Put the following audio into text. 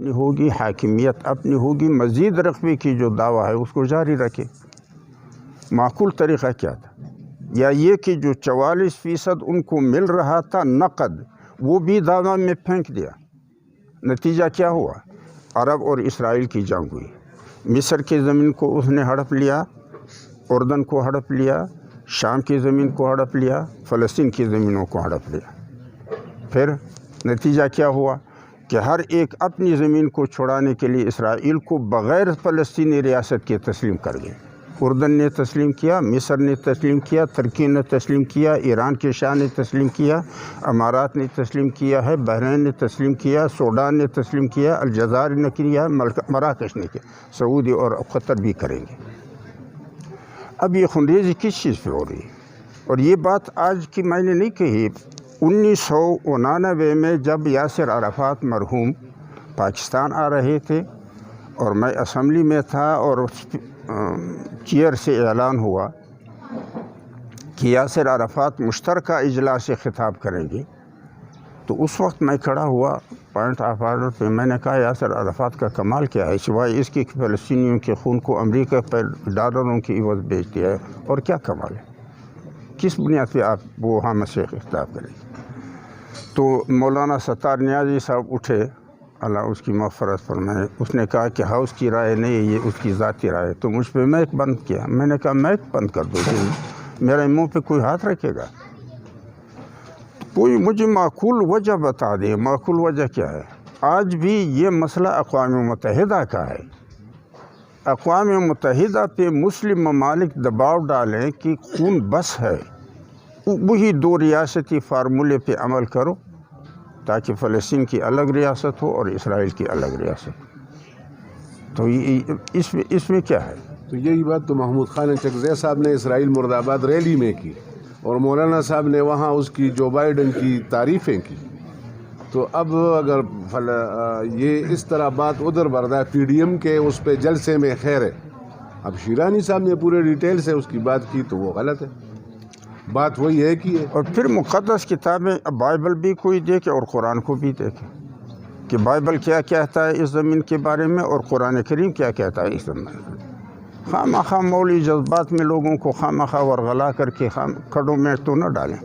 اپنی ہوگی، حاکمیت اپنی ہوگی، مزید رقبے کی جو دعویٰ ہے اس کو جاری رکھے۔ معقول طریقہ کیا تھا؟ یا یہ کہ جو 44% ان کو مل رہا تھا نقد، وہ بھی دعویٰ میں پھینک دیا۔ نتیجہ کیا ہوا؟ عرب اور اسرائیل کی جنگ ہوئی۔ مصر کی زمین کو اس نے ہڑپ لیا، اردن کو ہڑپ لیا، شام کی زمین کو ہڑپ لیا، فلسطین کی زمینوں کو ہڑپ لیا۔ پھر نتیجہ کیا ہوا کہ ہر ایک اپنی زمین کو چھڑانے کے لیے اسرائیل کو بغیر فلسطینی ریاست کے تسلیم کر گئے۔ اردن نے تسلیم کیا، مصر نے تسلیم کیا، ترکی نے تسلیم کیا، ایران کے شاہ نے تسلیم کیا، امارات نے تسلیم کیا ہے، بحرین نے تسلیم کیا، سوڈان نے تسلیم کیا، الجزائر نے کیا، مراکش نے کیا، سعودی اور قطر بھی کریں گے۔ اب یہ خنریزی کس چیز پہ ہو رہی ہے؟ اور یہ بات آج کی میں نے نہیں کہی۔ 1999 میں جب یاسر عرفات مرحوم پاکستان آ رہے تھے اور میں اسمبلی میں تھا اور چیئر سے اعلان ہوا کہ یاسر عرفات مشترکہ اجلاس سے خطاب کریں گے، تو اس وقت میں کھڑا ہوا پوائنٹ آف آرڈر پہ، میں نے کہا یاسر عرفات کا کمال کیا ہے سوائے اس کی فلسطینیوں کے خون کو امریکہ پر ڈالروں کی عوض بیچ دیا ہے، اور کیا کمال ہے؟ کس بنیاد پہ آپ وہ ہم سے خطاب کریں؟ تو مولانا ستار نیازی صاحب اٹھے، اللہ اس کی مغفرت فرمائے، اس نے کہا کہ ہاؤس کی رائے نہیں ہے، یہ اس کی ذاتی رائے ہے۔ تو مجھ پہ مائک بند کیا۔ میں نے کہا مائک بند کر دو، میرے منہ پہ کوئی ہاتھ رکھے گا؟ کوئی مجھے معقول وجہ بتا دے۔ معقول وجہ کیا ہے؟ آج بھی یہ مسئلہ اقوام متحدہ کا ہے۔ اقوام متحدہ پہ مسلم ممالک دباؤ ڈالیں کہ خون بس ہے، وہی 2 ریاستی فارمولے پہ عمل کرو تاکہ فلسطین کی الگ ریاست ہو اور اسرائیل کی الگ ریاست۔ تو اس میں کیا ہے؟ تو یہی بات تو محمود خان چکزئی صاحب نے اسرائیل مرد آباد ریلی میں کی، اور مولانا صاحب نے وہاں اس کی جو بائیڈن کی تعریفیں کی۔ تو اب اگر یہ اس طرح بات ادھر بڑھ ہے پی ڈی ایم کے اس پہ جلسے میں، خیر ہے، اب شیرانی صاحب نے پورے ڈیٹیل سے اس کی بات کی تو وہ غلط ہے، بات وہی ہے کہ اور پھر مقدس کتابیں، بائبل بھی کوئی دیکھے اور قرآن کو بھی دیکھے کہ بائبل کیا کہتا ہے اس زمین کے بارے میں اور قرآن کریم کیا کہتا ہے اس زمین میں۔ خواہ مخواہ مولی جذبات میں لوگوں کو خواہ مخواہ ورغلا کر کے کھڑوں میں تو نہ ڈالیں۔